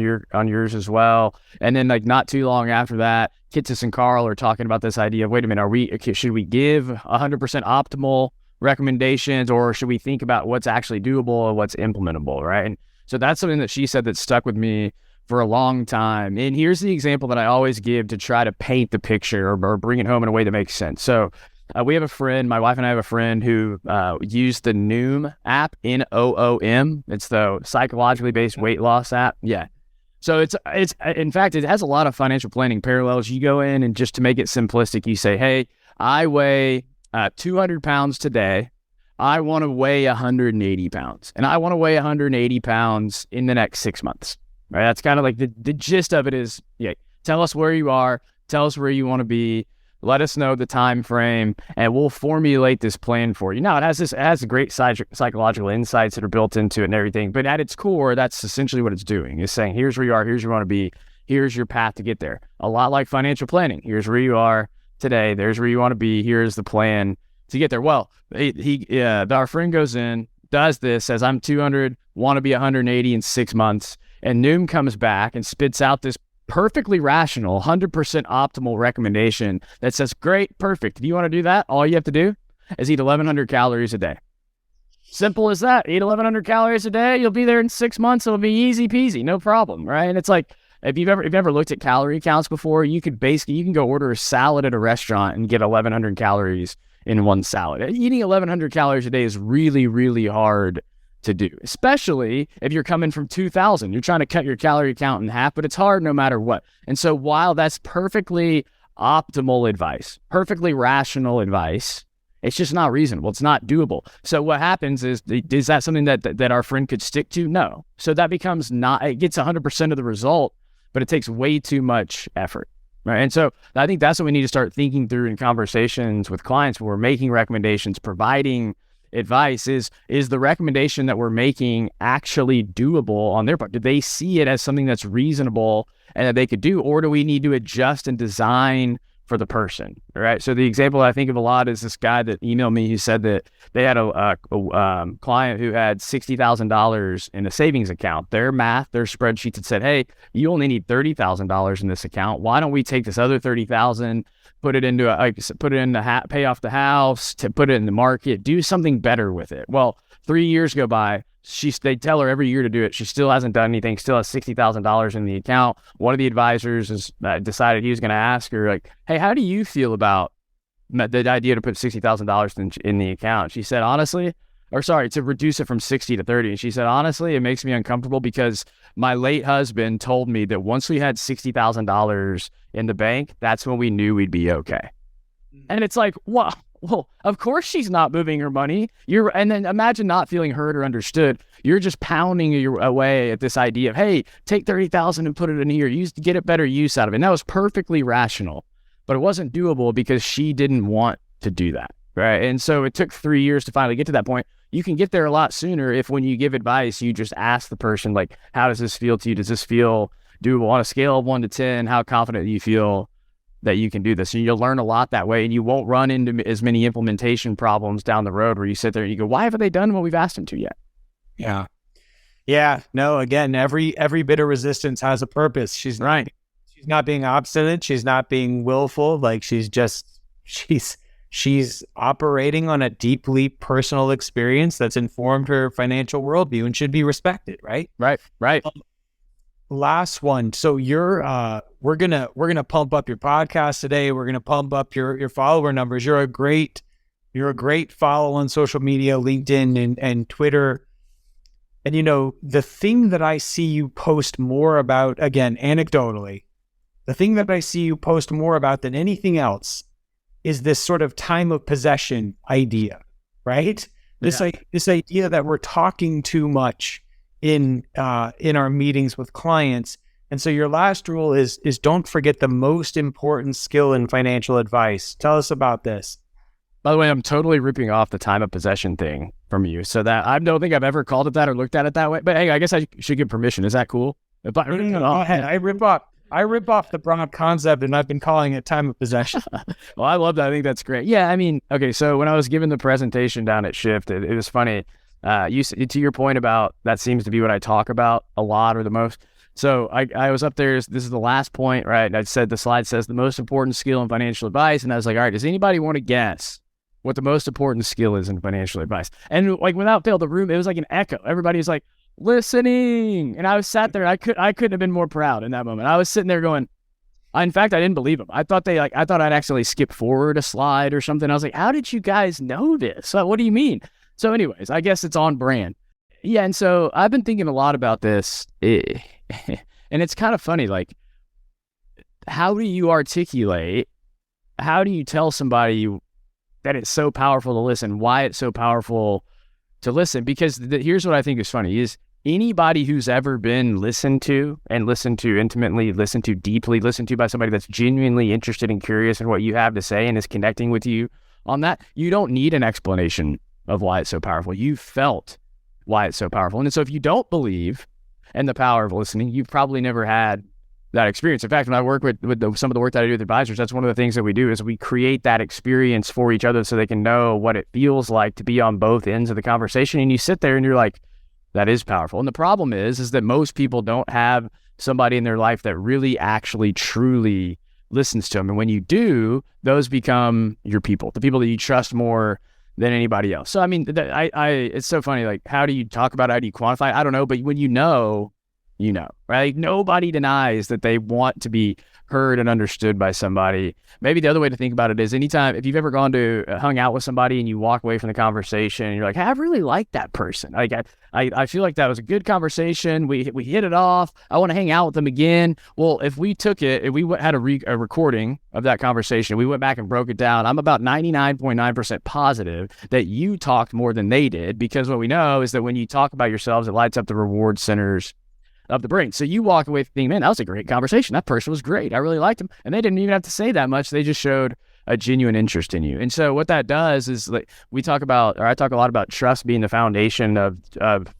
yours as well. And then like not too long after that, Kitsis and Carl are talking about this idea of, wait a minute, should we give 100% optimal recommendations, or should we think about what's actually doable and what's implementable, right? And so that's something that she said that stuck with me for a long time. And here's the example that I always give to try to paint the picture or bring it home in a way that makes sense. So We have a friend, my wife and I have a friend who used the Noom app, Noom. It's the psychologically based weight loss app. Yeah. So it's in fact, it has a lot of financial planning parallels. You go in and just to make it simplistic, you say, hey, I weigh 200 pounds today. I want to weigh 180 pounds, and I want to weigh 180 pounds in the next 6 months. Right? That's kind of like the gist of it is, yeah, tell us where you are, tell us where you want to be, let us know the time frame, and we'll formulate this plan for you. Now, it has great psychological insights that are built into it and everything, but at its core, that's essentially what it's doing. It's saying, here's where you are, here's where you want to be, here's your path to get there. A lot like financial planning. Here's where you are today, there's where you want to be, here's the plan to get there. Well, our friend goes in, does this, says, I'm 200, want to be 180 in 6 months, and Noom comes back and spits out this perfectly rational, 100% optimal recommendation that says, great, perfect. If you want to do that, all you have to do is eat 1,100 calories a day. Simple as that. Eat 1,100 calories a day. You'll be there in 6 months. It'll be easy peasy, no problem, right? And it's like, if you've ever looked at calorie counts before, you can go order a salad at a restaurant and get 1,100 calories in one salad. Eating 1,100 calories a day is really, really hard to do, especially if you're coming from 2,000. You're trying to cut your calorie count in half, but it's hard no matter what. And so while that's perfectly optimal advice, perfectly rational advice, it's just not reasonable. It's not doable. So what happens is that something that our friend could stick to? No. So that becomes it gets 100% of the result, but it takes way too much effort. Right. And so I think that's what we need to start thinking through in conversations with clients when we're making recommendations, providing advice is the recommendation that we're making actually doable on their part? Do they see it as something that's reasonable and that they could do, or do we need to adjust and design for the person? All right. So the example I think of a lot is this guy that emailed me who said that they had a client who had $60,000 in a savings account. Their spreadsheets had said, hey, you only need $30,000 in this account. Why don't we take this other $30,000, put it into pay off the house, to put it in the market, do something better with it? Well, 3 years go by. They tell her every year to do it. She still hasn't done anything, still has $60,000 in the account. One of the advisors decided he was going to ask her, like, hey, how do you feel about the idea to put $60,000 in the account? She said, to reduce it from 60 to 30. And she said, honestly, it makes me uncomfortable because my late husband told me that once we had $60,000 in the bank, that's when we knew we'd be okay. And it's like, wow. Well, of course she's not moving her money. And then imagine not feeling heard or understood. You're just pounding away at this idea of, hey, take 30,000 and put it in here. Get a better use out of it. And that was perfectly rational, but it wasn't doable because she didn't want to do that, right? And so it took 3 years to finally get to that point. You can get there a lot sooner if, when you give advice, you just ask the person, like, how does this feel to you? Does this feel doable? On a scale of 1 to 10, how confident do you feel that you can do this? And you'll learn a lot that way, and you won't run into as many implementation problems down the road where you sit there and you go, why haven't they done what we've asked them to yet? Yeah. No, again, every bit of resistance has a purpose. She's not being obstinate. She's not being willful. Like, she's operating on a deeply personal experience that's informed her financial worldview and should be respected. Right. Last one. So we're gonna pump up your podcast today. We're gonna pump up your follower numbers. You're a great follow on social media, LinkedIn and Twitter. And the thing that I see you post more about, again, anecdotally, the thing that I see you post more about than anything else is this sort of time of possession idea, right? This idea that we're talking too much in our meetings with clients. And so your last rule is don't forget the most important skill in financial advice. Tell us about this. By the way, I'm totally ripping off the time of possession thing from you. So that I don't think I've ever called it that or looked at it that way. But hey, I guess I should get permission. Is that cool? Go ahead. I rip off the broad concept, and I've been calling it time of possession. Well, I love that. I think that's great. Yeah, I mean, okay, so when I was giving the presentation down at Shift, it was funny. To your point about that seems to be what I talk about a lot or the most. So I was up there. This is the last point, right? And I said the slide says the most important skill in financial advice, and I was like, all right, does anybody want to guess what the most important skill is in financial advice? And like without fail, the room, it was like an echo. Everybody was like, listening. And I was sat there. I couldn't have been more proud in that moment. I was sitting there going, In fact, I didn't believe them. I thought I'd actually skip forward a slide or something. I was like, how did you guys know this? What do you mean? So anyways, I guess it's on brand. Yeah. And so I've been thinking a lot about this. And it's kind of funny. Like, how do you tell somebody that it's so powerful to listen, why it's so powerful to listen? Because here's what I think is funny is anybody who's ever been listened to intimately, listened to deeply, listened to by somebody that's genuinely interested and curious in what you have to say and is connecting with you on that, you don't need an explanation of why it's so powerful. You felt why it's so powerful. And so if you don't believe in the power of listening, you've probably never had that experience. In fact, when I work with some of the work that I do with advisors, that's one of the things that we do is we create that experience for each other so they can know what it feels like to be on both ends of the conversation. And you sit there and you're like, that is powerful. And the problem is that most people don't have somebody in their life that really actually truly listens to them. And when you do, those become your people, the people that you trust more than anybody else. So, I mean, it's so funny. Like, how do you talk about it? How do you quantify it? I don't know. But when you know, right? Nobody denies that they want to be heard and understood by somebody. Maybe the other way to think about it is anytime, if you've ever hung out with somebody and you walk away from the conversation and you're like, hey, I really like that person. Like, I feel like that was a good conversation. We hit it off. I want to hang out with them again. Well, if we took it, if we had a recording of that conversation, we went back and broke it down, I'm about 99.9% positive that you talked more than they did, because what we know is that when you talk about yourselves, it lights up the reward centers of the brain. So you walk away thinking, man, that was a great conversation. That person was great. I really liked them. And they didn't even have to say that much. They just showed a genuine interest in you. And so what that does is, like, I talk a lot about trust being the foundation of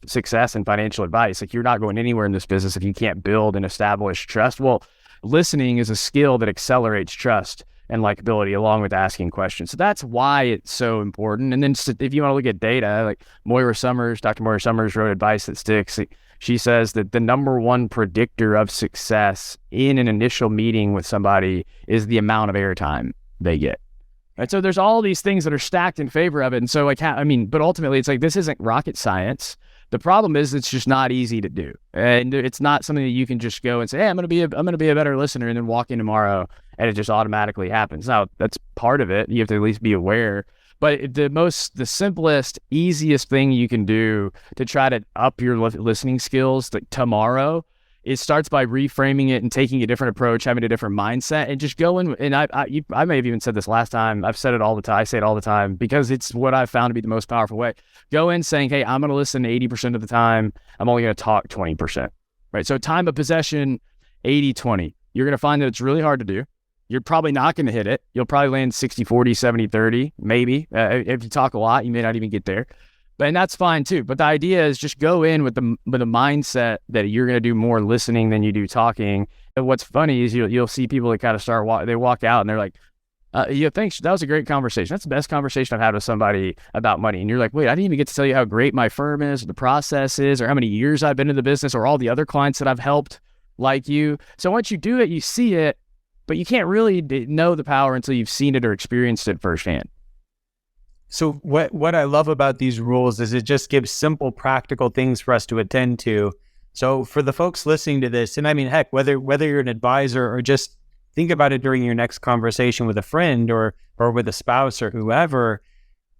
success and financial advice. Like, you're not going anywhere in this business if you can't build and establish trust. Well, listening is a skill that accelerates trust and likability along with asking questions. So that's why it's so important. And then if you want to look at data, like Dr. Moira Summers wrote Advice That Sticks. She says that the number one predictor of success in an initial meeting with somebody is the amount of airtime they get. Right? So there's all these things that are stacked in favor of it. And so, but ultimately it's like, this isn't rocket science. The problem is it's just not easy to do. And it's not something that you can just go and say, hey, I'm going to be a better listener, and then walk in tomorrow and it just automatically happens. Now, that's part of it. You have to at least be aware. But the simplest, easiest thing you can do to try to up your listening skills, like tomorrow, it starts by reframing it and taking a different approach, having a different mindset, and just going. And I may have even said this last time. I've said it all the time. I say it all the time because it's what I've found to be the most powerful way. Go in saying, hey, I'm going to listen 80% of the time. I'm only going to talk 20%. Right. So time of possession, 80-20. You're going to find that it's really hard to do. You're probably not going to hit it. You'll probably land 60-40, 70-30, maybe. If you talk a lot, you may not even get there. And that's fine too. But the idea is just go in with the mindset that you're going to do more listening than you do talking. And what's funny is you'll see people that kind of they walk out and they're like, yeah, thanks. That was a great conversation. That's the best conversation I've had with somebody about money. And you're like, wait, I didn't even get to tell you how great my firm is, or the process is, or how many years I've been in the business, or all the other clients that I've helped like you. So once you do it, you see it, but you can't really know the power until you've seen it or experienced it firsthand. So what I love about these rules is it just gives simple, practical things for us to attend to. So for the folks listening to this, and I mean, heck, whether you're an advisor or just think about it during your next conversation with a friend or with a spouse or whoever,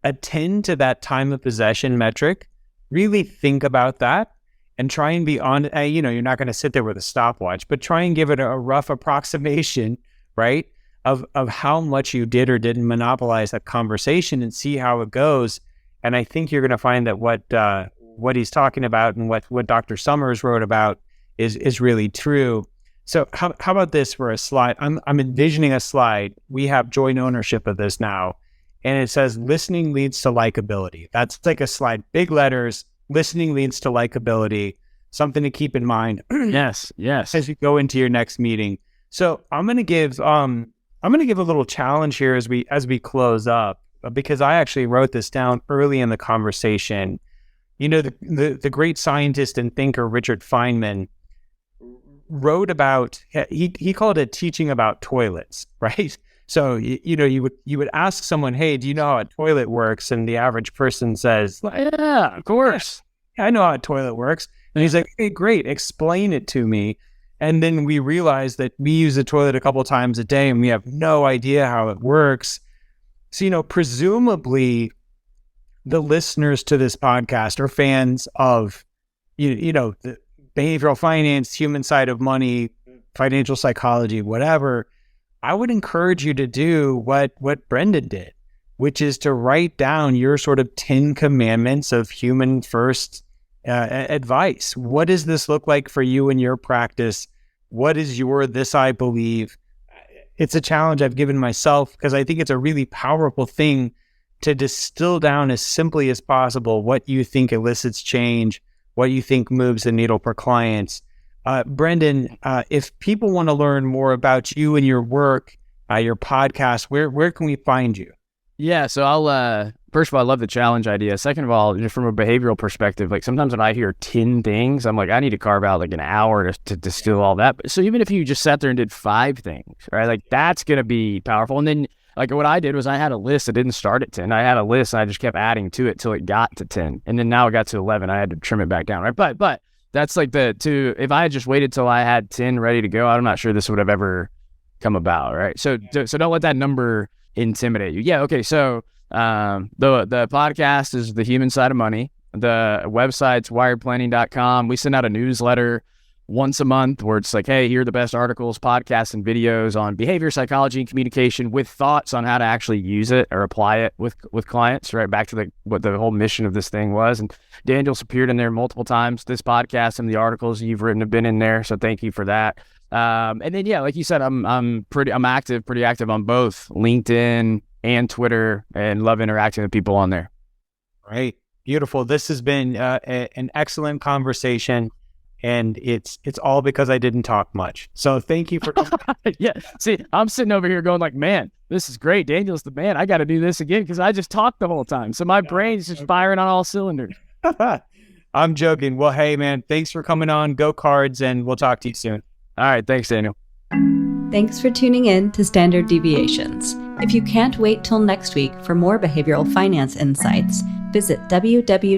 attend to that time of possession metric. Really think about that and try and be on. You're not going to sit there with a stopwatch, but try and give it a rough approximation, right? Of how much you did or didn't monopolize that conversation, and see how it goes. And I think you're going to find that what he's talking about and what Dr. Summers wrote about is really true. So how about this for a slide? I'm envisioning a slide. We have joint ownership of this now, and it says listening leads to likability. That's like a slide, big letters. Listening leads to likability. Something to keep in mind. Yes. As you go into your next meeting. So I'm going to give a little challenge here as we close up, because I actually wrote this down early in the conversation. The great scientist and thinker Richard Feynman wrote about, he called it teaching about toilets, right? So you would ask someone, hey, do you know how a toilet works? And the average person says, yeah, of course. Yeah, I know how a toilet works. And he's like, hey, great, explain it to me. And then we realize that we use the toilet a couple of times a day and we have no idea how it works. So, presumably the listeners to this podcast are fans of, the behavioral finance, human side of money, financial psychology, whatever. I would encourage you to do what Brendan did, which is to write down your sort of 10 commandments of human first advice. What does this look like for you in your practice? What is your this I believe? It's a challenge I've given myself because I think it's a really powerful thing to distill down as simply as possible what you think elicits change, what you think moves the needle for clients. Brendan, if people want to learn more about you and your work, your podcast, where can we find you? Yeah, so I'll first of all, I love the challenge idea. Second of all, just from a behavioral perspective, like sometimes when I hear 10 things, I'm like, I need to carve out like an hour to distill all that. So even if you just sat there and did 5 things, right, like that's going to be powerful. And then like what I did was I had a list that didn't start at 10. I had a list and I just kept adding to it till it got to 10. And then now it got to 11. I had to trim it back down, right? But that's like if I had just waited till I had 10 ready to go, I'm not sure this would have ever come about, right? So don't let that number intimidate you. Yeah, okay, so the podcast is The Human Side of Money. The website's wiredplanning.com. We send out a newsletter once a month where it's like, hey, here are the best articles, podcasts, and videos on behavior, psychology, and communication with thoughts on how to actually use it or apply it with clients, right? Back to what the whole mission of this thing was. And Daniel's appeared in there multiple times. This podcast and the articles you've written have been in there, so thank you for that. And then, yeah, like you said, I'm pretty active on both LinkedIn and Twitter, and love interacting with people on there. Right. Beautiful. This has been an excellent conversation. And it's all because I didn't talk much. So thank you for Yeah. See, I'm sitting over here going like, man, this is great. Daniel's the man. I got to do this again because I just talked the whole time. So my brain's just firing on all cylinders. I'm joking. Well, hey, man, thanks for coming on. Go Cards, and we'll talk to you soon. All right. Thanks, Daniel. Thanks for tuning in to Standard Deviations. If you can't wait till next week for more behavioral finance insights, visit www.orion.com.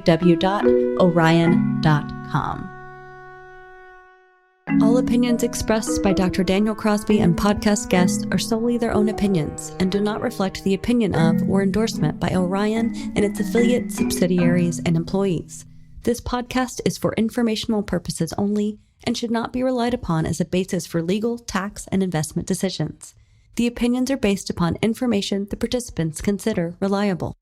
All opinions expressed by Dr. Daniel Crosby and podcast guests are solely their own opinions and do not reflect the opinion of or endorsement by Orion and its affiliates, subsidiaries, and employees. This podcast is for informational purposes only and should not be relied upon as a basis for legal, tax, and investment decisions. The opinions are based upon information the participants consider reliable.